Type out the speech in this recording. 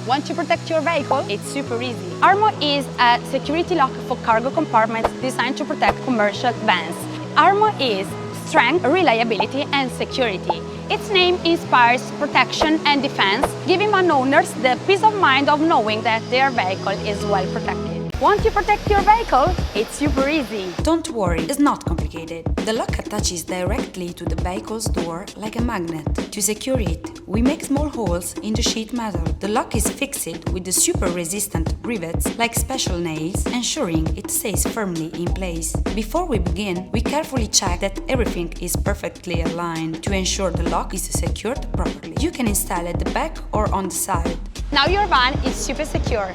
Want to protect your vehicle? It's super easy. ARMO is a security lock for cargo compartments designed to protect commercial vans. ARMO is strength, reliability, and security. Its name inspires protection and defense, giving van owners the peace of mind of knowing that their vehicle is well protected. Want to protect your vehicle? It's super easy. Don't worry, it's not complicated. The lock attaches directly to the vehicle's door like a magnet. To secure it, we make small holes in the sheet metal. The lock is fixed with the super resistant rivets like special nails, ensuring it stays firmly in place. Before we begin, we carefully check that everything is perfectly aligned to ensure the lock is secured properly. You can install at the back or on the side. Now your van is super secure.